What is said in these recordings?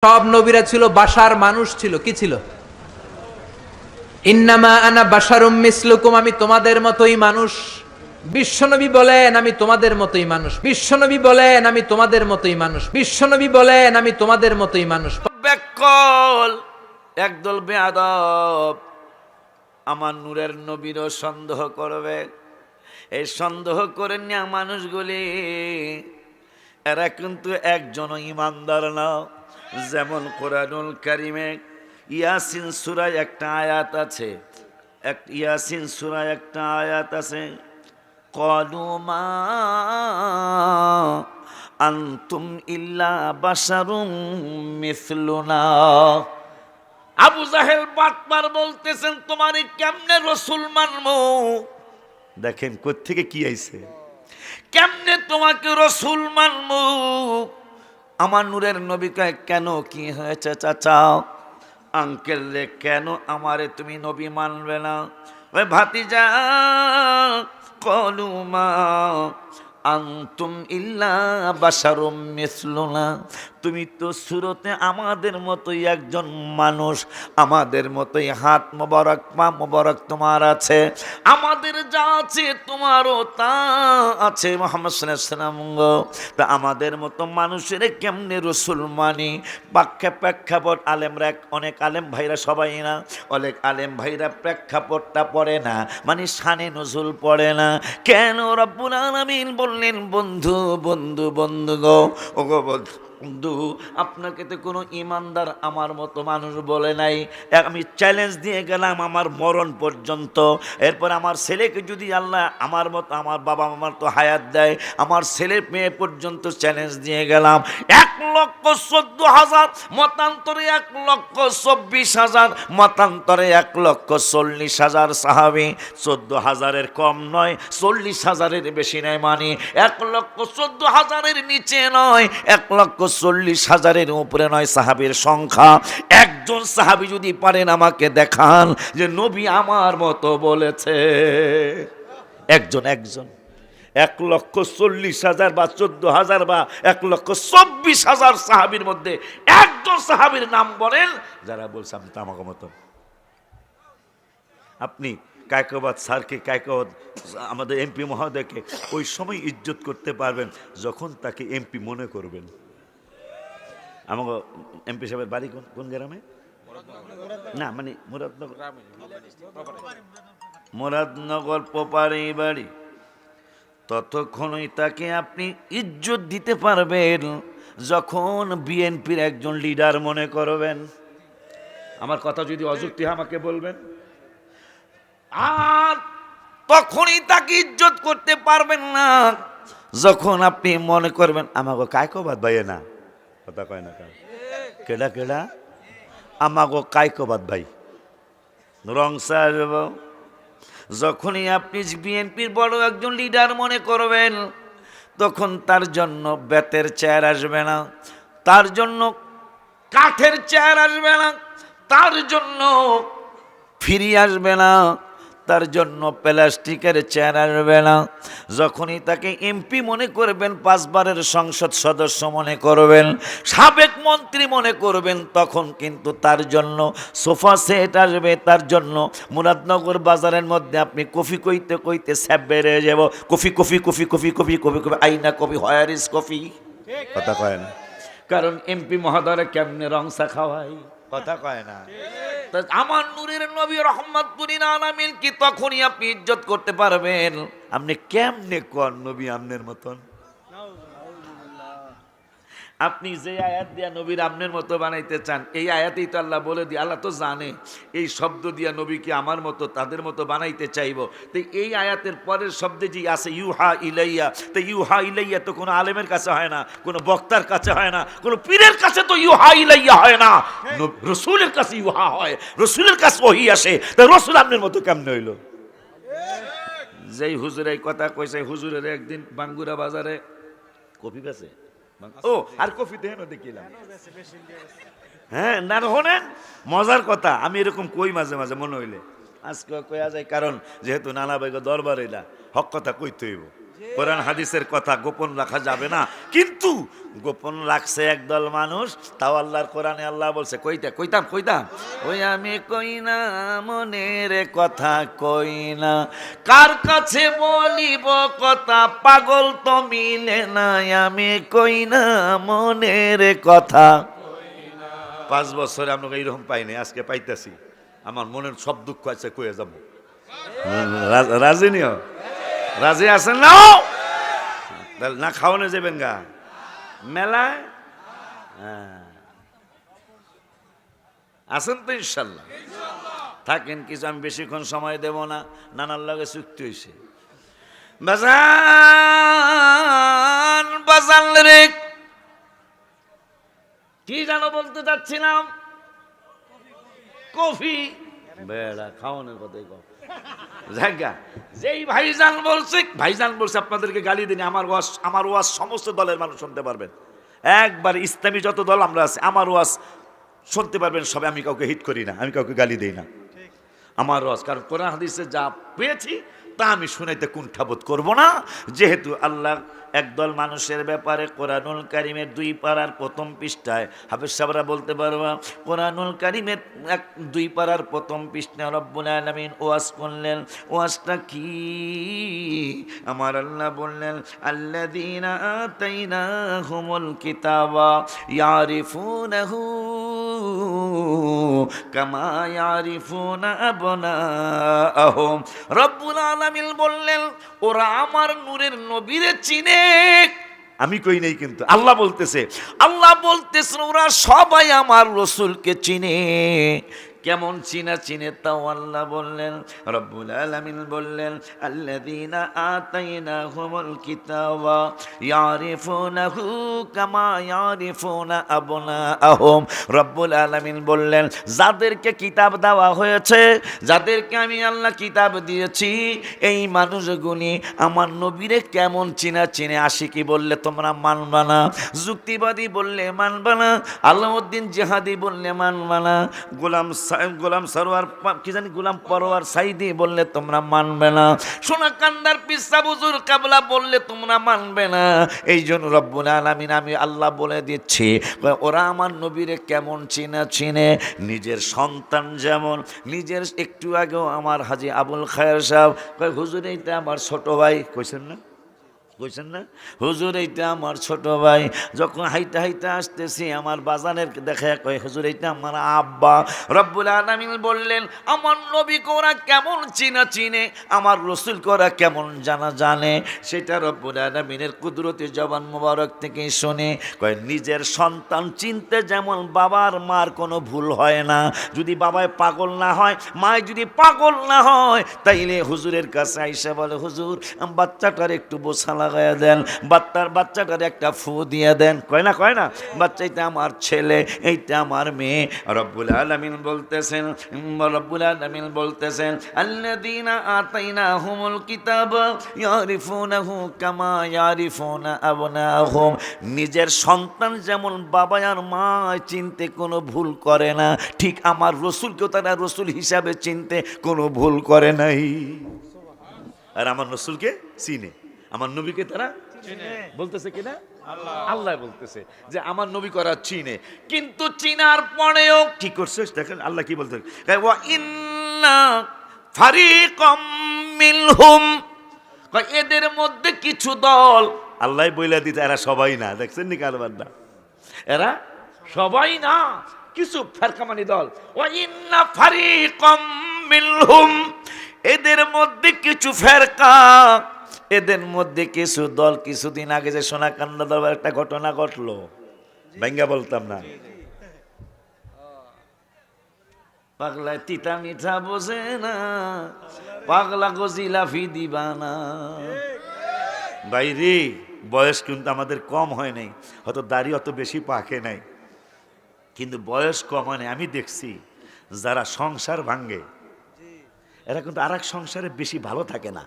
সব নবীরা ছিল বাশার, মানুষ ছিল। কি ছিল? ইন্নামা আনা বাশারুম মিসলুকুম, আমি তোমাদের মতোই মানুষ। বিশ্বনবী বলেন আমি তোমাদের মতোই মানুষ। বিশ্বনবী বলেন আমি তোমাদের মতোই মানুষ। বিশ্বনবী বলেন আমি তোমাদের মতোই মানুষ। ব্যাকল একদল বেয়াদব আমার নূরের নবীরও সন্দেহ করবে। এই সন্দেহ করে নেওয়া মানুষগুলি এরা কিন্তু একজনও ইমানদার না। যেমন কোরআনুল কারিমে ইয়াসিন সূরায় একটা আয়াত আছে, ইয়াসিন সূরায় একটা আয়াত আছে, ক্বালু মা আনতুম ইল্লা বাশারুম মিসলুনা। আবু জাহেল বাটপার বলতেছেন তোমারে কেমনে রসুল মানবো। দেখেন কোত্থেকে কি আইছে, কেমনে তোমাকে রসুল মানবো। আমার নূরের নবী কয় কেন কি হয়েছে চাচা, আঙ্কেল রে কেন আমারে তুমি নবী মানবে না। ওই ভাতিজা ক্বালু মা আনতুম ইল্লা বাশারুম মিসলুনা, তুমি তো সুরতে আমাদের মতোই একজন মানুষ, আমাদের মতোই হাত মোবারক পা মোবারক তোমার আছে, আমাদের যা আছে তোমারও তা আছে মুহাম্মদ সাল্লাল্লাহু আলাইহি ওয়াসাল্লাম। তা আমাদের মতো মানুষের কেমনে রসুল মানি। প্রেক্ষাপট আলেমরা, অনেক আলেম ভাইরা, সবাই না, অনেক আলেম ভাইরা প্রেক্ষাপটটা পড়ে না, মানে শানে নজুল পড়ে না। কেন রব্বুল আলামিন বললেন বন্ধু বন্ধু বন্ধু গো, ও গো বন্ধু, আপনাকে তো কোনো ইমানদার আমার মতো মানুষ বলে নাই। আমি চ্যালেঞ্জ দিয়ে গেলাম আমার মরণ পর্যন্ত। এরপর আমার ছেলেকে যদি আল্লাহ আমার মতো, আমার বাবা মামার তো হায়াত দেয়, আমার ছেলে মেয়ে পর্যন্ত চ্যালেঞ্জ দিয়ে গেলাম। 1,14,000 মতান্তরে 1,24,000 মতান্তরে 1,40,000 সাহাবী, 14,000-এর কম নয়, 40,000-এর বেশি নয়, মানে 1,14,000-এর নিচে নয়, 1,40,000-এর উপরে নয় সাহাবীর সংখ্যা। একজন সাহাবী যদি পারেন আমাকে দেখান যে নবী আমার মতো বলেছে। একজন 1,40,000 বা 14,000 বা 1,24,000 সাহাবীর মধ্যে একজন সাহাবীর নাম বলেন যারা বলছে আমি তো আমাকে মতো। আপনি কায়কোবাদ স্যারকে, কায়কোবাদ আমাদের এমপি মহোদয়কে ওই সময় ইজ্জত করতে পারবেন যখন তাকে এমপি মনে করবেন। আমাকে এমপি সাহেবের বাড়ি কোন গ্রামে? না, মানে মুরাদনগর পোপারে বাড়ি। ততক্ষণই তাকে আপনি ইজ্জত দিতে পারবেন যখন বিএনপির একজন লিডার মনে করবেন। আমার কথা যদি অযুক্তি হয় আমাকে বলবেন। আর তখনই তাকে ইজ্জত করতে পারবেন না যখন আপনি মনে করবেন আমাকে কায়কোবাদ ভাইয়ে না, কথা কয় না কেডা কেডা, আমাকে কায়কোবাদ ভাই রং সাহেব। যখনই আপনি বিএনপির বড় একজন লিডার মনে করবেন তখন তার জন্য বেতের চেয়ার আসবে না, তার জন্য কাঠের চেয়ার আসবে না, তার জন্য ফিরি আসবে না, তার জন্য প্লাস্টিকের চেয়ার আসবে না। যখনই তাকে এমপি মনে করবেন, 5 বারের সংসদ সদস্য মনে করবেন, সাবেক মন্ত্রী মনে করবেন, তখন কিন্তু তার জন্য সোফা সেট আসবে। তার জন্য মুরাদনগর বাজারের মধ্যে আপনি কফি কইতে কইতে স্যাপ বেড়ে যাব, coffee coffee coffee coffee coffee coffee coffee, আইনা কফি, হোয়ার ইজ কফি, কথা কয় না। কারণ এমপি মহোদয় কেমনে রংসা খাওয়াই, কথা কয় না। আমার নূরের নবী রহমাতুল আলামিন কি তখনই আপনি ইজ্জত করতে পারবেন। আপনি কেমনে কোন নবী আমনের মতন? আপনি যে আয়াত দিয়া নবীর আমনের মতো বানাইতে চান, এই আয়াতেই তো আল্লাহ বলে দিয়ে, আল্লাহ তো জানে এই শব্দ দিয়া নবীকে আমার মতো তাদের মতো বানাইতে চাইব। তো এই আয়াতের পরের শব্দে যে আছে ইউহা ইলাইয়া, তো ইউহা ইলাইয়া তো কোনো আলেমের কাছে হয় না, কোনো বক্তার কাছে হয় না, কোনো পীরের কাছে তো ইউহা ইলাইয়া হয় না, রসুলের কাছে ইউহা হয়, রসুলের কাছে ওহী আসে। তো রসুল আমনের মতো কেমনে হইল? যেই হুজুর এই কথা কইছে, হুজুরের একদিন বাঙ্গুরা বাজারে কফি বেচে, ও আর কফি দেন দেখিলাম, হ্যাঁ না শোনেন মজার কথা, আমি এরকম কই মাঝে মাঝে মনে হইলে, আজকে কয়া যায়, কারণ যেহেতু নানা ভাইকে দরবার এলা হক কথা কইতে হইব। কোরআন হাদিসের কথা গোপন রাখা যাবে না, কিন্তু গোপন রাখছে একদল মানুষ। তাও আল্লাহর কোরআনে আল্লাহ বলছে, কইতাম ওই আমি কই না মনের কথা কই না, কার কাছে বলিব কথা, পাগল তো মিলে না, আমি কই না মনের কথা। 5 বছরে আমরা এইরকম পাইনি, আজকে পাইতেছি। আমার মনের সব দুঃখ আছে, কয়ে যাব। রাজি নিও, রাজি আছেন না? না খাওয়ানো যাবেন গা মেলায়? আছেন তো ইনশাল্লাহ? থাকেন কিছু, আমি বেশিক্ষণ সময় দেব না, নানার লগে চুক্তি হয়েছে। বাজান রে, কি জানো বলতে চাচ্ছিলাম? কফি বেড়া খাওয়ানোর কথাই কম জায়গা। যেই ভাইজান বলছে আপনাদেরকে গালি দিন। আমার ওয়াজ সমস্ত দলের মানুষ শুনতে পারবেন, একবার ইসলামী যত দল আমরা আছি, আমার ওয়াজ শুনতে পারবেন সবে। আমি কাউকে হিট করি না, আমি কাউকে গালি দিই না। আমার ওয়াজ, কারণ কোরআন হাদিসে যা পেয়েছি তা আমি শুনাইতে কুণ্ঠাবোধ করব না। যেহেতু আল্লাহ একদল মানুষের ব্যাপারে কোরআনুল কারিমের 2 পারার প্রথম পৃষ্ঠায়, হাফেজ সাহেবরা বলতে পারবা, কোরআনুল কারিমের 2 পারার প্রথম পৃষ্ঠায় রব্বুল আলামিন ওয়াজ করলেন। ওয়াজটা কি? আমার আল্লাহ বললেন, আল্লাযীনা আতাইনাহুমুল কিতাবা ইয়ারিফুনাহু কামা ইয়ারিফুনা আবনাআহুম। রব্বুল আলামিন বললেন, ওরা আমার নূরের নবীরে চিনে। আমি কই নাই, কিন্তু আল্লাহ বলতেছে ওরা সবাই আমার রাসূলকে চিনে। কেমন চিনে তাও আল্লাহ বললেন, রব্বুল আলামিন বললেন, আল্লাযীনা আতাইনাহুমুল কিতাবা ইয়ারিফুনাহু কামা ইয়ারিফুনা আবনাআহুম। রব্বুল আলামিন বললেন, যাদেরকে কিতাব দেওয়া হয়েছে, যাদেরকে আমি আল্লাহ কিতাব দিয়েছি, এই মানুষগুলি আমার নবীরে কেমন চিনে। আশিকি বললে তোমরা মানবা না, যুক্তিবাদী বললে মানবা না, আলাউদ্দিন জিহাদি বললে মানবা না, গোলাম সরোয়ার কি জানি গোলাম পরোয়ার সাইদি বললে তোমরা মানবে না, সোনাকান্দার পিসা বুজুর কাবলা বললে তোমরা মানবে না। এই জন্য রব্বুল আলামিন আমি আল্লাহ বলে দিচ্ছি, ওরা আমার নবীরে কেমন চিনে। নিজের সন্তান যেমন, নিজের একটু আগেও আমার হাজী আবুল খায়ের সাহেব কয়, হুজুর এইটা আমার ছোট ভাই, কইছেন না হুজুর এইটা আমার ছোট ভাই। যখন হাইটা আসতেছি, আমার বাজানের দেখা কয়, হুজুর এইটা আমার আব্বা। রব্বুল আলামিন বললেন, আমার নবী কোরা কেমন চিনে, আমার রাসূল কোরা কেমন জানে, সেটা রব্বুল আলামিনের কুদরতি জবান মোবারক থেকে শুনে। কয়, নিজের সন্তান চিনতে যেমন বাবার মার কোনো ভুল হয় না, যদি বাবায় পাগল না হয়, মায় যদি পাগল না হয়, তাইলে হুজুরের কাছে আইসা বলে, হুজুর বাচ্চাটার একটু বোঝা লাগাইয়া দেন, বাচ্চাটার একটা ফু দিয়ে দেন। কয় না বাচ্চা এইটা আমার ছেলে, এইটা আমার মেয়ে। রব্বুল আলামিন বলতেছেন আল্লাযীনা আতাইনাহুমুল কিতাবা ইয়ারিফুনাহু কামা ইয়ারিফুনা আবনাআহুম। নিজের সন্তান যেমন বাবা আর মা চিনতে কোনো ভুল করে না, ঠিক আমার রাসূলকেও তারা রাসূল হিসাবে চিনতে কোনো ভুল করে নাই। আর আমার রাসূলকে চিনে, আমার নবীকে তারা বলতেছে কিনা? আল্লাহ বলতেছে যে আমার নবী করা চিনে। কিন্তু চিনার পরেও কি করছে দেখেন আল্লাহ কি বলতে, ওয়া ইন্না ফারিকাম মিনহুম, এদের মধ্যে কিছু দল, আল্লাহ বইলা দিতে এরা সবাই না। দেখছেন নি কারবারটা? এরা সবাই না, কিছু ফেরকামানি দল। ওয়া ইন্না ফারিকাম মিনহুম, এদের মধ্যে কিছু ফেরকা, এদের মধ্যে কিছু দল। কিছুদিন আগে যে সোনাকান্দা দরবার একটা ঘটনা ঘটলো, ভাঙ্গা বলতাম না, পাগলা তিতা মিঠা বোঝে না, পাগলা গো জিলাফি দিবা না। বাইরে বয়স কিন্তু আমাদের কম হয় নাই, হয়তো দাড়ি অত বেশি পাকে নাই, কিন্তু বয়স কম হয় নাই। আমি দেখছি যারা সংসার ভাঙ্গে, এরা কিন্তু আর এক সংসারে বেশি ভালো থাকে না।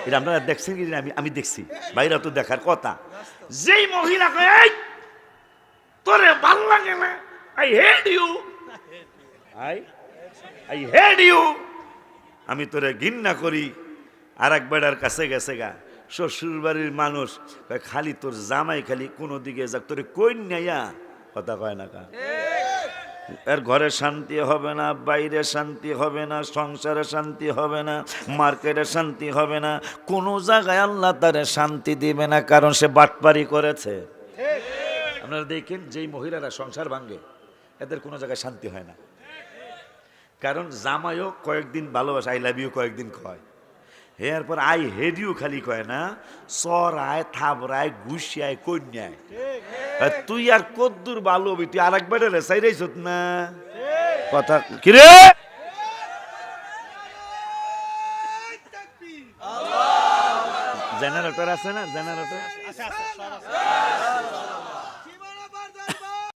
এটা আপনারা দেখছেন কি? আমি দেখছি, বাইরে তো দেখার কথা। যেই মহিলা কয়, তোরে ভাল লাগে না, I hate you, I hate you, আমি তোরে ঘৃণা করি, আর এক বেড়ার কাছে গেছে গা, শ্বশুর বাড়ির মানুষ কয় খালি তোর জামাই খালি কোনো দিকে যাক তোরে কই নাইয়া কথা কয় না কা এর ঘরে শান্তি হবে না, বাইরে শান্তি হবে না, সংসারে শান্তি হবে না, মার্কেটে শান্তি হবে না, কোনো জায়গায় আল্লাহ তারে শান্তি দিবে না, কারণ সে বাটপারি করেছে। আপনারা দেখেন যেই মহিলারা সংসার ভাঙে এদের কোনো জায়গায় শান্তি হয় না, কারণ জামাইও কয়েকদিন ভালোবাসে, আই লাভ ইউ কয়েকদিন কয়, এরপর আই হেড ইউ খালি কয় না, চড়ায় থাবড়ায় ঘুষিয়ায় কন্যায়। তুই আর কদ্দুর ভালো হবি, তুই আর একবার চাইরাইছ না কথা কিরে। জেনারেটর আছে না, জেনারেটর